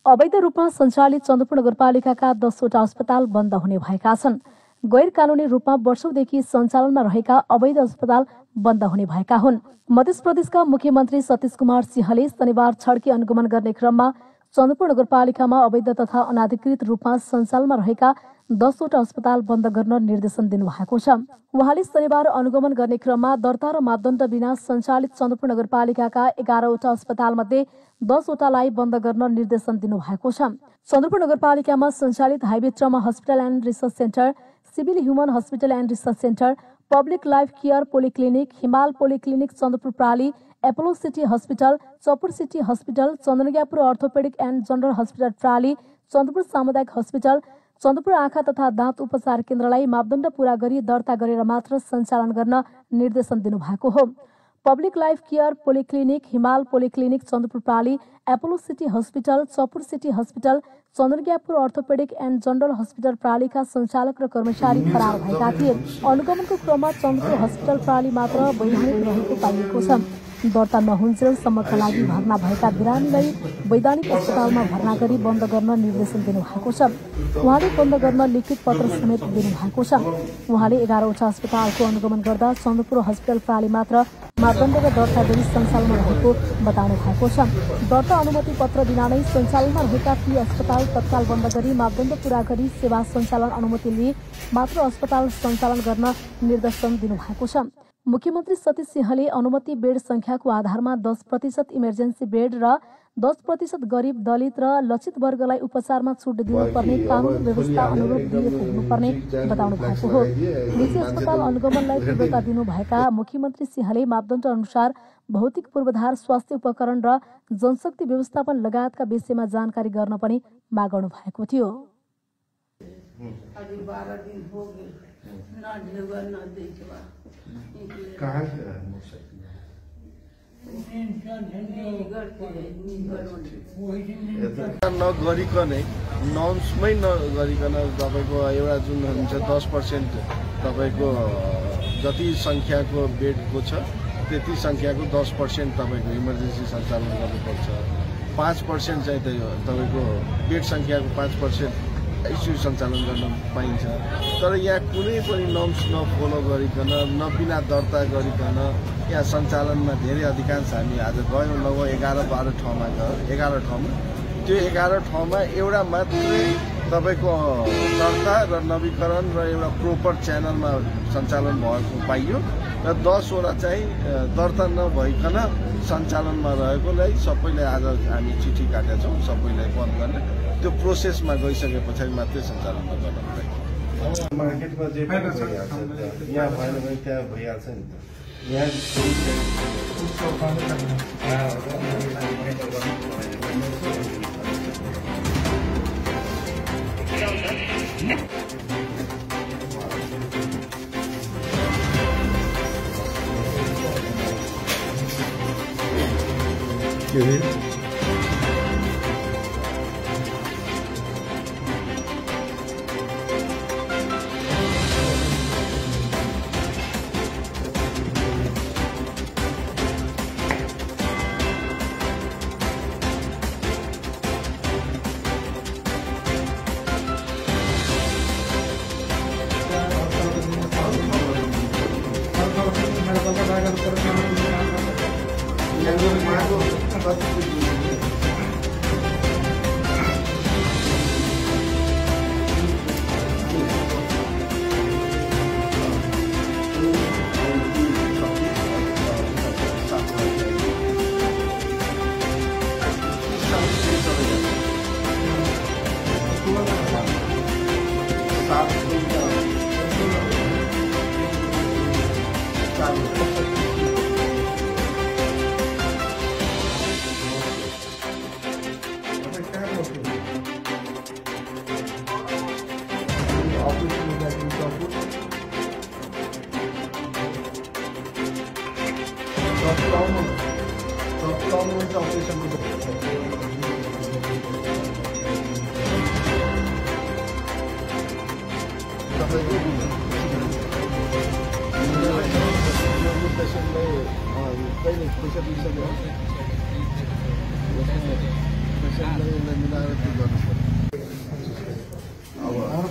अवैध रूपमा सञ्चालित चन्द्रपुर नगरपालिकाका 10वटा अस्पताल बन्द हुने भएका छन्। गैर कानूनी रूपमा वर्षौंदेखि सञ्चालनमा रहेका अवैध अस्पताल बन्द हुने भएका हुन्। मध्य प्रदेशका मुख्यमन्त्री सतीश कुमार सिंहले शनिबार छड्के अनुगमन गर्ने क्रममा चन्द्रपुर नगरपालिकामा अवैध तथा अनाधिकृत रूपमा सञ्चालनमा रहेका 10वटा अस्पताल बन्द गर्न निर्देशन दिनुभएको छ। उहाँले शनिबार अनुगमन गर्ने क्रममा दर्ता र मापदण्ड बिना सञ्चालित चन्द्रपुर नगरपालिकाका 11वटा अस्पतालमध्ये 10वटालाई बन्द गर्न निर्देशन दिनुभएको छ। चन्द्रपुर नगरपालिकामा सञ्चालित highway trauma hospital and research centre, civil human hospital and research centre, public life care polyclinic, Himal polyclinic Chandrapur प्राली, एपोलो सिटी हस्पिटल, चपुर सिटी हस्पिटल, चन्द्रज्ञापुर अर्थोपेडिक एन्ड जनरल हस्पिटल प्राली, चन्द्रपुर सामुदायिक हस्पिटल, चन्द्रपुर आँखा तथा दाँत उपचार केन्द्रलाई मापदण्ड पूरा गरी दर्ता गरेर मात्र सञ्चालन गर्न निर्देशन दिनुभएको हो। Public life care polyclinic, Himal polyclinic Chandrapur प्राली, एपोलो सिटी हस्पिटल, चपुर सिटी हस्पिटल, चन्द्रज्ञापुर अर्थोपेडिक एन्ड जनरल हस्पिटल प्रालीका सञ्चालक र कर्मचारी फरार भएका थिए। अनुगमनको क्रममा चन्द्रपुर हस्पिटल प्राली मात्र वैधानिक रहेको पाइएको छ। दर्ता नहुन्जेलसम्मका लागि भर्ना भएका बिरामीलाई वैधानिक अस्पतालमा भर्ना गरी बन्द गर्न निर्देशन दिनुभएको छ। उहाँले बन्द गर्न लिखित पत्र समेत दिनुभएको छ। उहाँले 11वटा अस्पतालको अनुगमन गर्दा चन्द्रपुर हस्पिटल प्राली मात्र मापदण्ड र दर्ता गरी सञ्चालनमा रहेको बताउनु भएको छ। दर्ता अनुमति पत्र बिना नै सञ्चालनमा रहेका ती अस्पताल तत्काल बन्द गरी मापदण्ड पूरा गरी सेवा सञ्चालन अनुमति लिए मात्र अस्पताल सञ्चालन गर्न निर्देशन दिनुभएको छ। मुख्यमन्त्री सतीश सिंहले अनुमति बेड संख्याको आधारमा 10% इमर्जेन्सी बेड र 10% गरिब, दलित र लक्षित वर्गलाई उपचारमा छुट दिनुपर्ने कानून व्यवस्था अनुरूप दिएको हुनुपर्ने बताउनु भएको हो। निजी अस्पताल अनुगमनलाई तीव्रता दिनुभएका मुख्यमन्त्री सिंहले मापदण्ड अनुसार भौतिक पूर्वाधार, स्वास्थ्य उपकरण र जनशक्ति व्यवस्थापन लगायतका विषयमा जानकारी गर्न पनि माग गर्नु भएको थियो। नगरिकन नर्म्समै नगरिकन तपाईँको एउटा जुन हुन्छ 10% तपाईँको जति सङ्ख्याको बेडको छ त्यति सङ्ख्याको 10% तपाईँको इमर्जेन्सी सञ्चालन गर्नुपर्छ। 5% चाहिँ तपाईँको बेड सङ्ख्याको 5% आइसियु सञ्चालन गर्न पाइन्छ। तर यहाँ कुनै पनि नर्म्स नफलो गरिकन बिना दर्ता गरिकन यहाँ सञ्चालनमा धेरै अधिकांश हामी आज गयौँ लगभग 11-12 ठाउँमा गयो। 11 ठाउँमा त्यो 11 ठाउँमा एउटा मात्रै तपाईँको दर्ता र नवीकरण र एउटा प्रोपर च्यानलमा सञ्चालन भएको पाइयो र 10वटा चाहिँ दर्ता नभइकन सञ्चालनमा रहेकोलाई सबैलाई आज हामी चिठी काटेका छौँ सबैलाई बन्द गर्ने। त्यो प्रोसेसमा गइसके पछाडि मात्रै सञ्चालन गर्न पर्छ। मार्केटमा जे पनि भइहाल्छ यहाँ भएन भने त्यहाँ भइहाल्छ नि त। यहाँ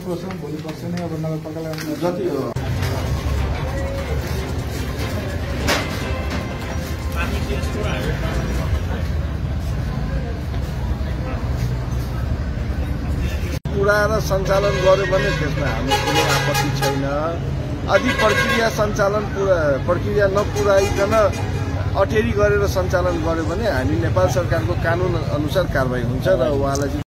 सोच्छौँ भोलि पर्सि नै अब नगरपालिकालाई जति हो पुऱ्याएर सञ्चालन गर्यो भने त्यसमा हाम्रो कुनै आपत्ति छैन। यदि प्रक्रिया नपुर्याइकन अटेरी गरेर सञ्चालन गर्यो भने हामी नेपाल सरकारको कानुन अनुसार कारबाही हुन्छ र उहाँलाई